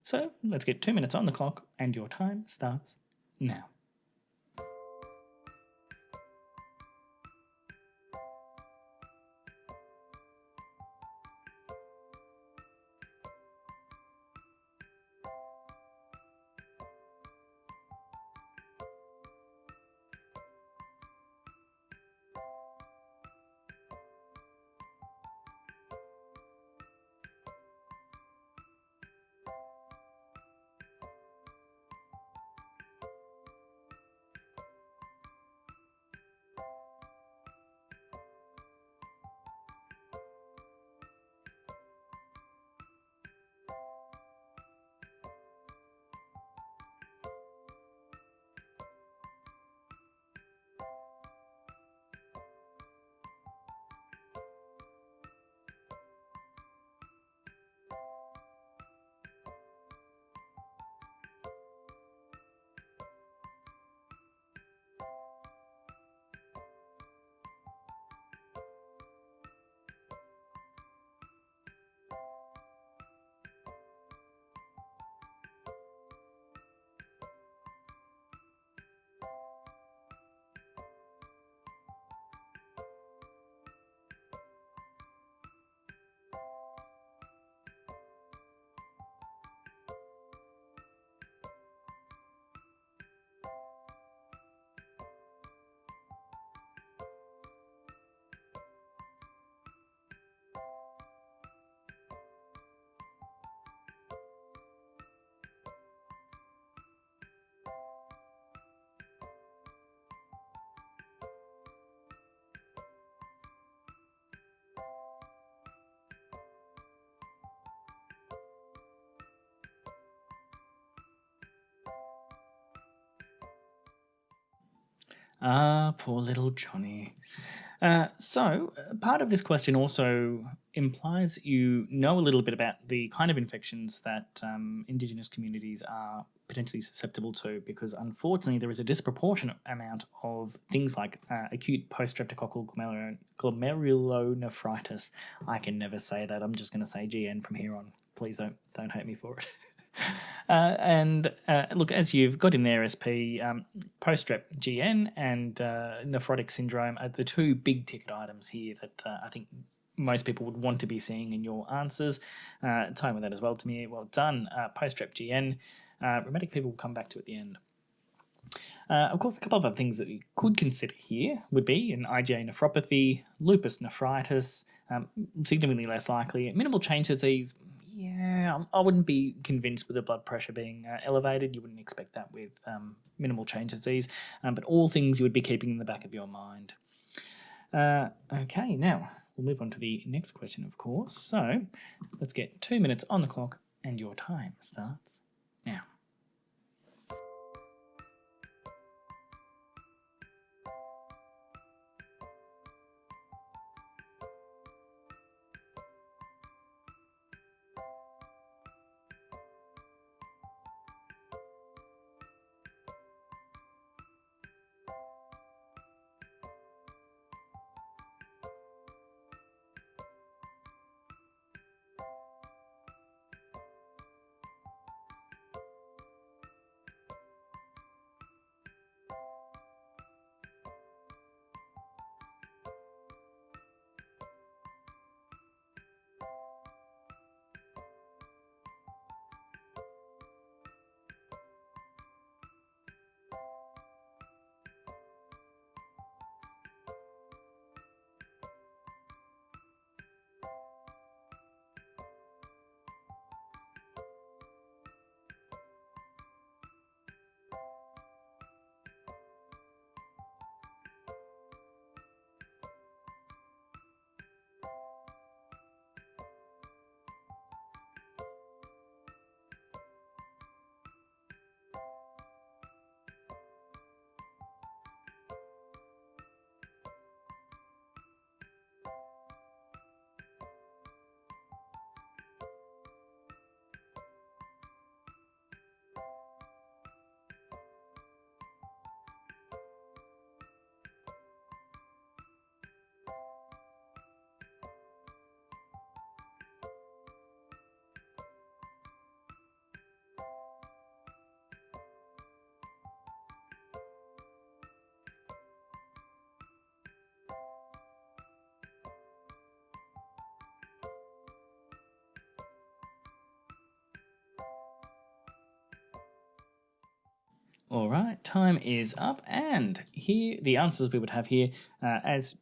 So let's get 2 minutes on the clock and your time starts now. Ah, poor little Johnny. So, part of this question also implies you know a little bit about the kind of infections that Indigenous communities are potentially susceptible to, because unfortunately there is a disproportionate amount of things like acute post-streptococcal glomerulonephritis. I can never say that. I'm just going to say GN from here on. Please don't hate me for it. And look, as you've got in there, SP, post-strep GN and nephrotic syndrome are the two big ticket items here that I think most people would want to be seeing in your answers. Time with that as well to me. Well done. Post-strep GN. Rheumatic fever will come back to at the end. Of course, a couple of other things that you could consider here would be an IgA nephropathy, lupus nephritis, significantly less likely. Minimal change disease, yeah, I wouldn't be convinced with the blood pressure being elevated. You wouldn't expect that with minimal change disease, but all things you would be keeping in the back of your mind. Okay, now we'll move on to the next question, of course. So let's get 2 minutes on the clock and your time starts now. All right, time is up, and here the answers we would have here, as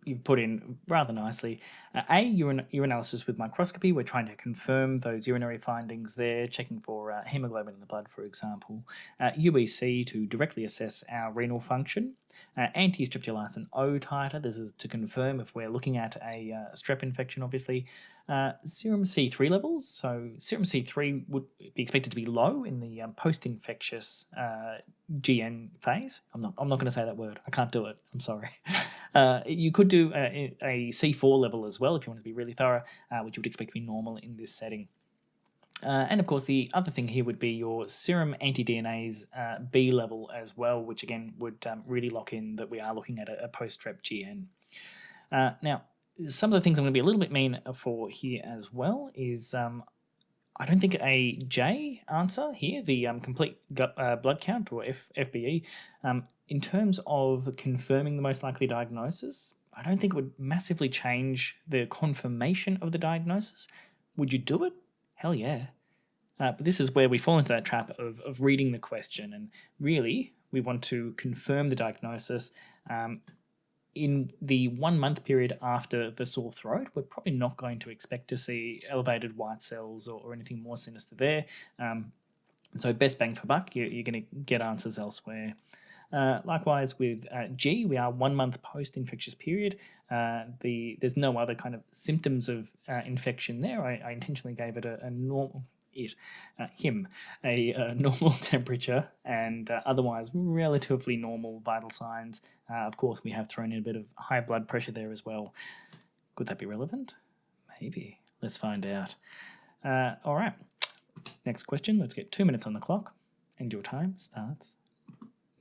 you've put in rather nicely. A, urinalysis with microscopy. We're trying to confirm those urinary findings there, checking for hemoglobin in the blood, for example. UEC to directly assess our renal function. Anti-streptolysin O titer. This is to confirm if we're looking at a strep infection, obviously. Serum C3 levels. So serum C3 would be expected to be low in the post-infectious GN phase. I'm not going to say that word. I can't do it. I'm sorry. You could do a C4 level as well if you want to be really thorough, which you would expect to be normal in this setting. And of course, the other thing here would be your serum anti-DNase B level as well, which again would really lock in that we are looking at a post-strep GN. Now, some of the things I'm going to be a little bit mean for here as well is I don't think a J answer here, the complete blood count or FBE, in terms of confirming the most likely diagnosis, I don't think it would massively change the confirmation of the diagnosis. Would you do it? Hell yeah. But this is where we fall into that trap of reading the question, and really we want to confirm the diagnosis in the 1 month period after the sore throat. We're probably not going to expect to see elevated white cells or anything more sinister there. So best bang for buck, you're going to get answers elsewhere. Likewise with G, we are 1 month post-infectious period. There's no other kind of symptoms of infection there. I intentionally gave it a normal... normal temperature and otherwise relatively normal vital signs. Of course, we have thrown in a bit of high blood pressure there as well. Could that be relevant? Maybe. Let's find out. All right. Next question. Let's get 2 minutes on the clock, and your time starts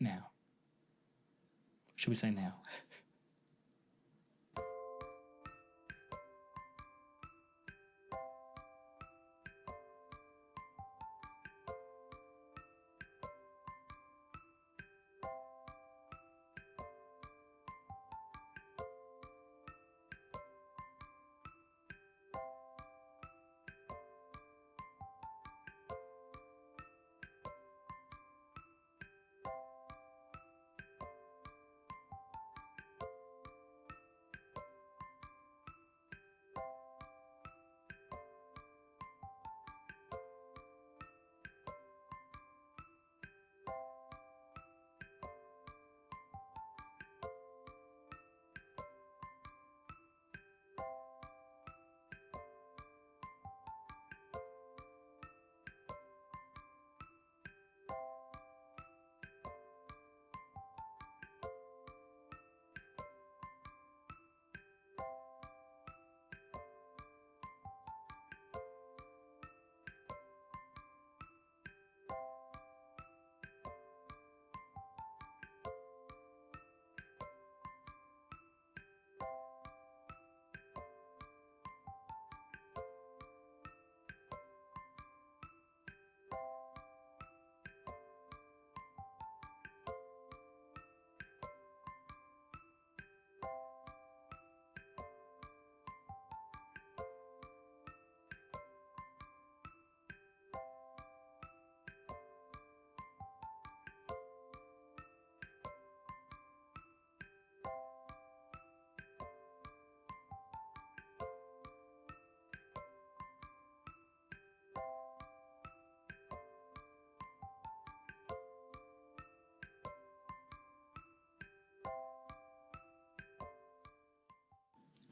now. Should we say now?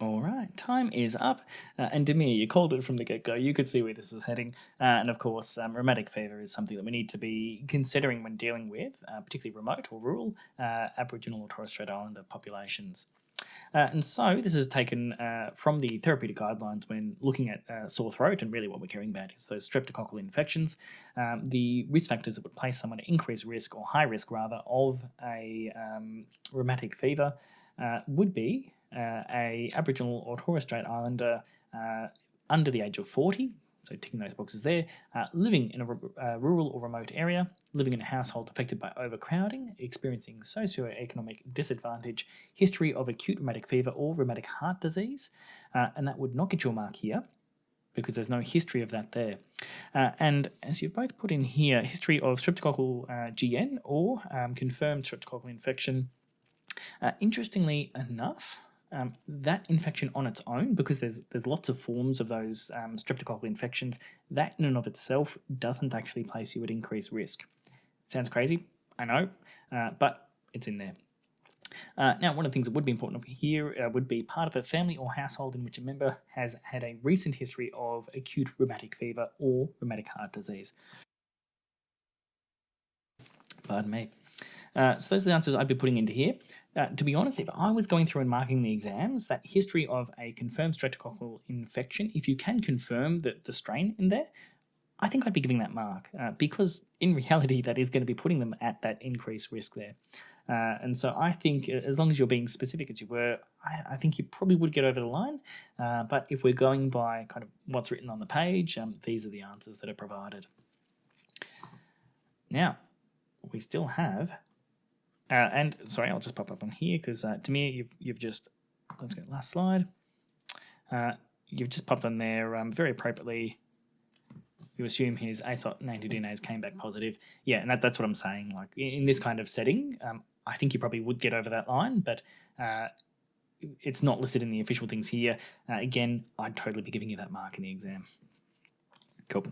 All right, time is up. And Demir, you called it from the get-go. You could see where this was heading. And of course, rheumatic fever is something that we need to be considering when dealing with, particularly remote or rural Aboriginal or Torres Strait Islander populations. And so this is taken from the therapeutic guidelines when looking at sore throat, and really what we're caring about is those streptococcal infections. The risk factors that would place someone at increased risk, or high risk rather, of a rheumatic fever would be a Aboriginal or Torres Strait Islander under the age of 40, so ticking those boxes there, living in a rural or remote area, living in a household affected by overcrowding, experiencing socioeconomic disadvantage, history of acute rheumatic fever or rheumatic heart disease, and that would not get your mark here. because there's no history of that there. And as you've both put in here, history of streptococcal GN or confirmed streptococcal infection, interestingly enough, that infection on its own, because there's lots of forms of those streptococcal infections, that in and of itself doesn't actually place you at increased risk. Sounds crazy, I know, but it's in there. Now, one of the things that would be important here would be part of a family or household in which a member has had a recent history of acute rheumatic fever or rheumatic heart disease. Pardon me. So those are the answers I'd be putting into here. To be honest, if I was going through and marking the exams, that history of a confirmed streptococcal infection, if you can confirm the strain in there, I think I'd be giving that mark because in reality that is going to be putting them at that increased risk there. And so I think as long as you're being specific as you were, I think you probably would get over the line. But if we're going by kind of what's written on the page, these are the answers that are provided. Now, we still have, and sorry, I'll just pop up on here because to me you've just, let's go last slide. You've just popped on there very appropriately. You assume his ASOT and anti-DNAs came back positive. Yeah, and that's what I'm saying. Like in this kind of setting, I think you probably would get over that line, but it's not listed in the official things here. Again, I'd totally be giving you that mark in the exam. Cool.